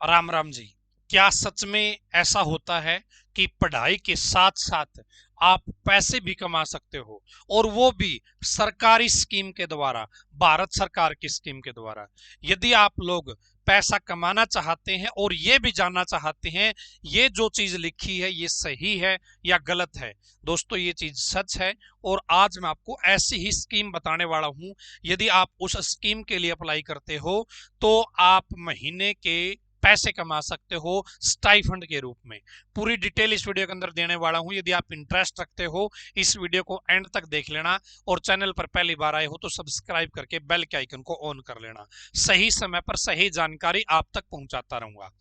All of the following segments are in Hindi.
राम राम जी। क्या सच में ऐसा होता है कि पढ़ाई के साथ साथ आप पैसे भी कमा सकते हो, और वो भी सरकारी स्कीम के द्वारा, भारत सरकार की स्कीम के द्वारा? यदि आप लोग पैसा कमाना चाहते हैं और ये भी जानना चाहते हैं ये जो चीज लिखी है ये सही है या गलत है, दोस्तों ये चीज सच है। और आज मैं आपको ऐसी ही स्कीम बताने वाला हूं। यदि आप उस स्कीम के लिए अप्लाई करते हो तो आप महीने के पैसे कमा सकते हो स्टाइफंड के रूप में। पूरी डिटेल इस वीडियो के अंदर देने वाला हूं। यदि आप इंटरेस्ट रखते हो इस वीडियो को एंड तक देख लेना, और चैनल पर पहली बार आए हो तो सब्सक्राइब करके बेल के आइकन को ऑन कर लेना। सही समय पर सही जानकारी आप तक पहुंचाता रहूंगा।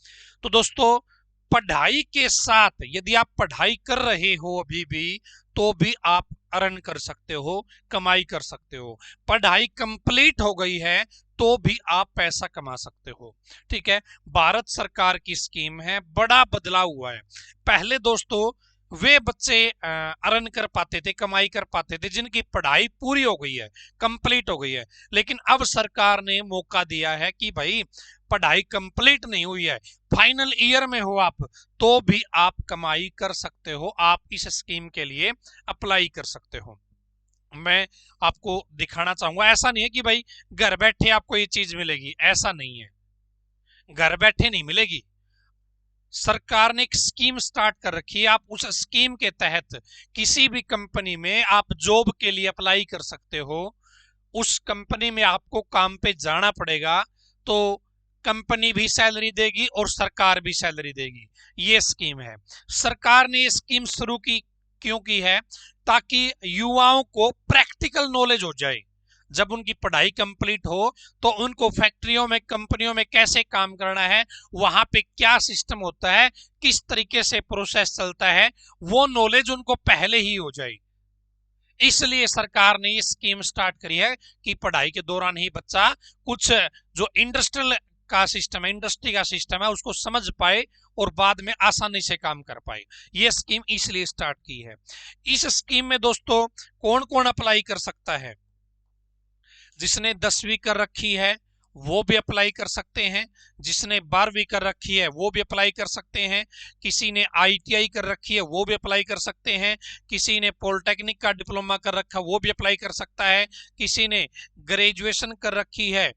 तो दोस्तों, पढ़ाई के साथ यदि आप पढ़ाई कर रहे हो अभी भी, तो भी आप अर्न कर सकते हो, कमाई कर सकते हो। पढ़ाई कंप्लीट हो गई है तो भी आप पैसा कमा सकते हो। ठीक है, भारत सरकार की स्कीम है, बड़ा बदलाव हुआ है। पहले दोस्तों वे बच्चे अर्न कर पाते थे, कमाई कर पाते थे जिनकी पढ़ाई पूरी हो गई है, कंप्लीट हो गई है। लेकिन अब सरकार ने मौका दिया है कि भाई पढ़ाई कंप्लीट नहीं हुई है, फाइनल ईयर में हो आप, तो भी आप कमाई कर सकते हो, आप इस स्कीम के लिए अप्लाई कर सकते हो। मैं आपको दिखाना चाहूंगा। ऐसा नहीं है कि भाई घर बैठे आपको ये चीज मिलेगी, ऐसा नहीं है, घर बैठे नहीं मिलेगी। सरकार ने एक स्कीम स्टार्ट कर रखी है, आप उस स्कीम के तहत किसी भी कंपनी में आप जॉब के लिए अप्लाई कर सकते हो। उस कंपनी में आपको काम पे जाना पड़ेगा, तो कंपनी भी सैलरी देगी और सरकार भी सैलरी देगी। ये स्कीम है। सरकार ने ये स्कीम शुरू की क्यों की है? ताकि युवाओं को प्रैक्टिकल नॉलेज हो जाए। जब उनकी पढ़ाई कंप्लीट हो तो उनको फैक्ट्रियों में, कंपनियों में कैसे काम करना है, वहां पे क्या सिस्टम होता है, किस तरीके से प्रोसेस चलता है, वो नॉलेज उनको पहले ही हो जाए। इसलिए सरकार ने ये स्कीम स्टार्ट करी है कि पढ़ाई के दौरान ही बच्चा कुछ जो इंडस्ट्रियल का सिस्टम है, इंडस्ट्री का सिस्टम है, उसको समझ पाए और बाद में आसानी से काम कर पाए। ये स्कीम इसलिए स्टार्ट की है। इस स्कीम में दोस्तों कौन कौन अप्लाई कर सकता है? जिसने 10वीं कर रखी है वो भी अप्लाई कर सकते हैं, जिसने 12वीं कर रखी है वो भी अप्लाई कर सकते हैं, किसी ने ITI कर रखी है वो भी अप्लाई कर सकते हैं, किसी ने पॉलिटेक्निक का डिप्लोमा कर रखा वो भी अप्लाई कर सकता है, किसी ने ग्रेजुएशन कर रखी है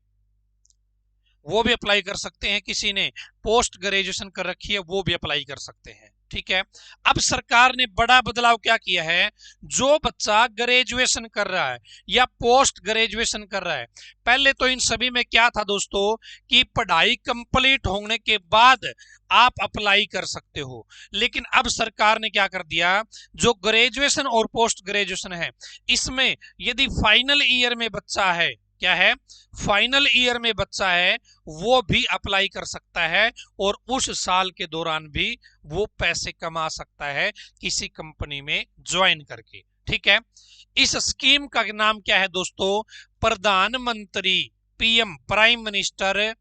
वो भी अप्लाई कर सकते हैं, किसी ने पोस्ट ग्रेजुएशन कर रखी है वो भी अप्लाई कर सकते हैं। ठीक है, अब सरकार ने बड़ा बदलाव क्या किया है? जो बच्चा ग्रेजुएशन कर रहा है या पोस्ट ग्रेजुएशन कर रहा है, पहले तो इन सभी में क्या था दोस्तों कि पढ़ाई कंप्लीट होने के बाद आप अप्लाई कर सकते हो। लेकिन अब सरकार ने क्या कर दिया, जो ग्रेजुएशन और पोस्ट ग्रेजुएशन है इसमें यदि फाइनल ईयर में बच्चा है, क्या है, फाइनल ईयर में बच्चा है, वो भी अप्लाई कर सकता है और उस साल के दौरान भी वो पैसे कमा सकता है किसी कंपनी में ज्वाइन करके। ठीक है, इस स्कीम का नाम क्या है दोस्तों? प्रधानमंत्री, PM, prime minister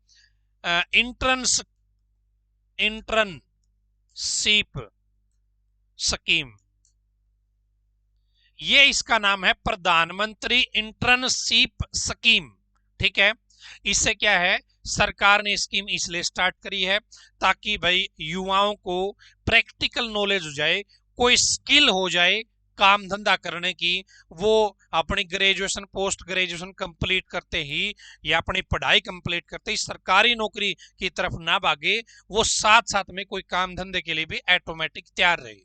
internship scheme, ये इसका नाम है, प्रधानमंत्री इंटर्नशिप स्कीम। ठीक है, इससे क्या है, सरकार ने स्कीम इसलिए स्टार्ट करी है ताकि भाई युवाओं को प्रैक्टिकल नॉलेज हो जाए, कोई स्किल हो जाए काम धंधा करने की। वो अपनी ग्रेजुएशन, पोस्ट ग्रेजुएशन कंप्लीट करते ही या अपनी पढ़ाई कंप्लीट करते ही सरकारी नौकरी की तरफ ना भागे, वो साथ साथ में कोई काम धंधे के लिए भी ऑटोमेटिक तैयार रहे।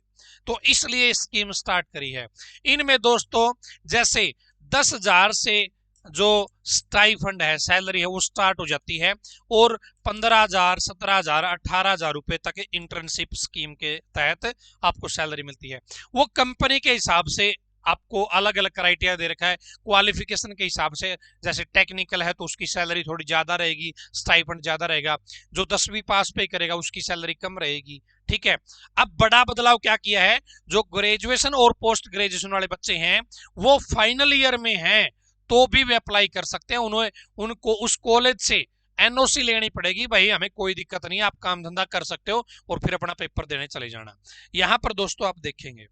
तो इसलिए स्कीम स्टार्ट करी है। इनमें दोस्तों जैसे 10,000 से जो स्टाइफंड है, सैलरी है, वो स्टार्ट हो जाती है, और 15,000, 17,000, 18,000 रुपए तक इंटर्नशिप स्कीम के तहत आपको सैलरी मिलती है। वो कंपनी के हिसाब से आपको अलग अलग क्राइटेरिया दे रखा है, क्वालिफिकेशन के हिसाब से। जैसे टेक्निकल है तो उसकी सैलरी थोड़ी ज्यादा रहेगी, स्टाइफंड ज्यादा रहेगा। जो 10वीं पास पे करेगा उसकी सैलरी कम रहेगी। ठीक है, अब बड़ा बदलाव क्या किया है, जो ग्रेजुएशन और पोस्ट ग्रेजुएशन वाले बच्चे हैं वो फाइनल ईयर में हैं तो भी वे अप्लाई कर सकते हैं। उन्हें, उनको उस कॉलेज से NOC लेनी पड़ेगी, भाई हमें कोई दिक्कत नहीं है, आप काम धंधा कर सकते हो, और फिर अपना पेपर देने चले जाना। यहां पर दोस्तों आप देखेंगे,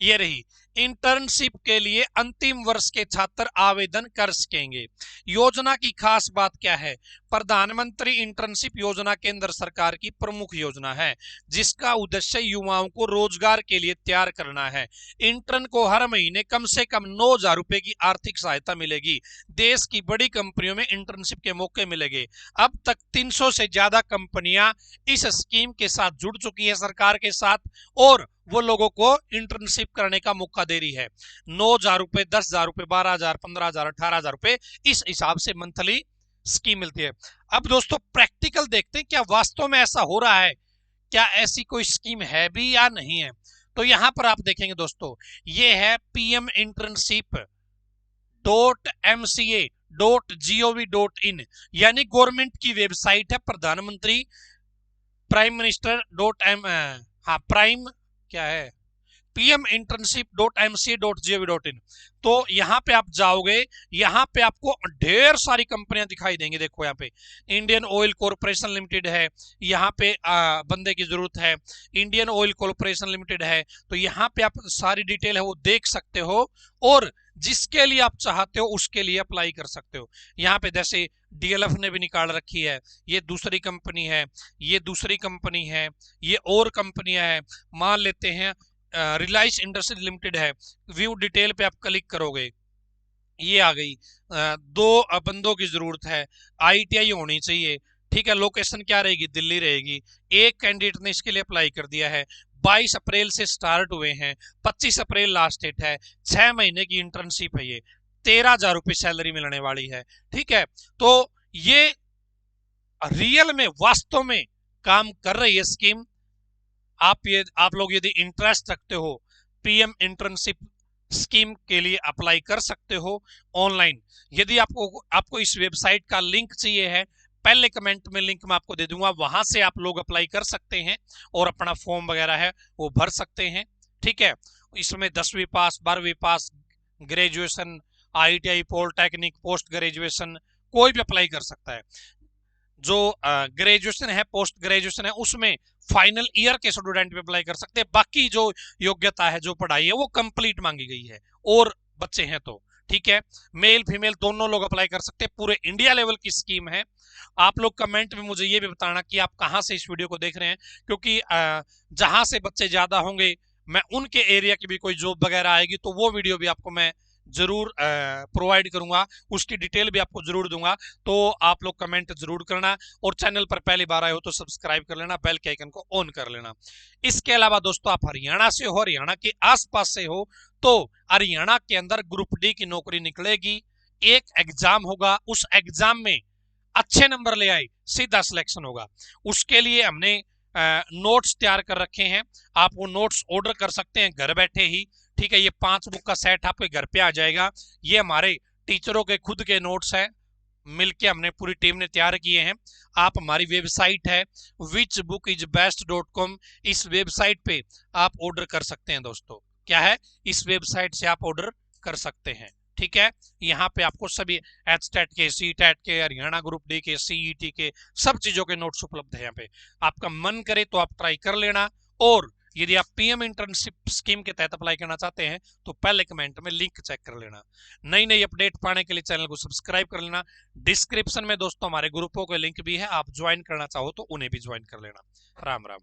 ये रही, इंटर्नशिप के लिए अंतिम वर्ष के छात्र आवेदन कर सकेंगे। योजना की खास बात क्या है? प्रधानमंत्री इंटर्नशिप योजना केंद्र सरकार की प्रमुख योजना है, जिसका उद्देश्य युवाओं को रोजगार के लिए तैयार करना है। इंटर्न को हर महीने कम से कम 9,000 रुपए की आर्थिक सहायता मिलेगी। देश की बड़ी कंपनियों में इंटर्नशिप के मौके मिलेंगे। अब तक 300 से ज्यादा कंपनियां इस स्कीम के साथ जुड़ चुकी है सरकार के साथ, और वो लोगों को इंटर्नशिप करने का मौका दे रही है। 9,000 रुपए, 10,000 रुपए, 12,000, 15,000, 18,000 रुपए, इस हिसाब से मंथली स्कीम मिलती है। अब दोस्तों प्रैक्टिकल देखते हैं, क्या वास्तव में ऐसा हो रहा है, क्या ऐसी कोई स्कीम है भी या नहीं है। तो यहां पर आप देखेंगे दोस्तों, ये है pminternship.mca.gov.in, यानी गवर्नमेंट की वेबसाइट है, प्रधानमंत्री प्राइम मिनिस्टर डॉट एम हाँ प्राइम क्या है pminternship.mca.gov.in। तो यहाँ पे आप जाओगे, यहाँ पे आपको ढेर सारी कंपनियां दिखाई देंगी। देखो यहाँ पे इंडियन ऑयल कॉर्पोरेशन लिमिटेड है, यहाँ पे बंदे की जरूरत है, इंडियन ऑयल कॉर्पोरेशन लिमिटेड है। तो यहाँ पे आप सारी डिटेल है वो देख सकते हो, और जिसके लिए आप चाहते हो उसके लिए अप्लाई कर सकते हो। यहाँ पे जैसे डीएलएफ ने भी निकाल रखी है, ये दूसरी कंपनी है, ये दूसरी कंपनी है, ये और कंपनियां हैं। मान लेते हैं रिलायंस इंडस्ट्रीज लिमिटेड है, व्यू डिटेल पे आप क्लिक करोगे, ये आ गई। 2 बंदों की जरूरत है, आईटीआई होनी चाहिए, ठीक है। लोकेशन क्या रहेगी? दिल्ली रहेगी। एक कैंडिडेट ने इसके लिए अप्लाई कर दिया है, 22 अप्रैल से स्टार्ट हुए हैं, 25 अप्रैल लास्ट डेट है, 6 महीने की इंटर्नशिप है, ये 13,000 रुपये सैलरी मिलने वाली है, ठीक है। तो ये रियल में वास्तव में काम कर रही है स्कीम। आप लोग यदि इंटरेस्ट रखते हो, पीएम इंटर्नशिप स्कीम के लिए अप्लाई कर सकते हो ऑनलाइन। यदि आपको इस वेबसाइट का लिंक चाहिए है, पहले कमेंट में लिंक मैं आपको दे दूंगा, वहां से आप लोग अप्लाई कर सकते हैं और अपना फॉर्म वगैरह है वो भर सकते हैं, ठीक है। इसमें 10वीं पास, 12वीं पास, graduation, ITI, polytechnic, post graduation, कोई भी अप्लाई कर सकता है। जो ग्रेजुएशन है, पोस्ट ग्रेजुएशन है, उसमें फाइनल ईयर के स्टूडेंट भी अप्लाई कर सकते हैं। बाकी जो योग्यता है, जो पढ़ाई है, वो कंप्लीट मांगी गई है, और बच्चे हैं तो ठीक है। मेल फीमेल दोनों लोग अप्लाई कर सकते हैं, पूरे इंडिया लेवल की स्कीम है। आप लोग कमेंट में मुझे ये भी बताना कि आप कहां से इस वीडियो को देख रहे हैं, क्योंकि जहां से बच्चे ज्यादा होंगे, मैं उनके एरिया की भी कोई जॉब वगैरह आएगी तो वो वीडियो भी आपको मैं जरूर प्रोवाइड करूंगा, उसकी डिटेल भी आपको जरूर दूंगा। तो आप लोग कमेंट जरूर करना, और चैनल पर पहली बार आए हो तो सब्सक्राइब कर लेना, बेल के आइकन को ऑन कर लेना। इसके अलावा दोस्तों, आप हरियाणा से हो, हरियाणा के आसपास से हो, तो हरियाणा के अंदर ग्रुप डी की नौकरी निकलेगी। एक एग्जाम होगा, उस एग्जाम में अच्छे नंबर ले आए सीधा सिलेक्शन होगा। उसके लिए हमने नोट्स तैयार कर रखे हैं, आप वो नोट्स ऑर्डर कर सकते हैं घर बैठे ही, ठीक है। ये 5 बुक का सेट आपके घर पे आ जाएगा। ये हमारे टीचरों के खुद के नोट्स हैं, मिलके हमने पूरी टीम ने तैयार किए हैं। आप हमारी वेबसाइट है whichbookisbest.com, इस वेबसाइट पे आप ऑर्डर कर सकते हैं दोस्तों। क्या है? इस वेबसाइट से आप ऑर्डर कर सकते हैं, ठीक है। यहाँ पे आपको सभी एचटेट के, सीटेट के, हरियाणा ग्रुप डी के, सीईटी के सब चीजों के नोट्स उपलब्ध है यहाँ पे। आपका मन करे तो आप ट्राई कर लेना, और यदि आप पीएम इंटर्नशिप स्कीम के तहत अप्लाई करना चाहते हैं तो पहले कमेंट में लिंक चेक कर लेना। नई नई अपडेट पाने के लिए चैनल को सब्सक्राइब कर लेना। डिस्क्रिप्शन में दोस्तों हमारे ग्रुपों के लिंक भी है, आप ज्वाइन करना चाहो तो उन्हें भी ज्वाइन कर लेना। राम राम।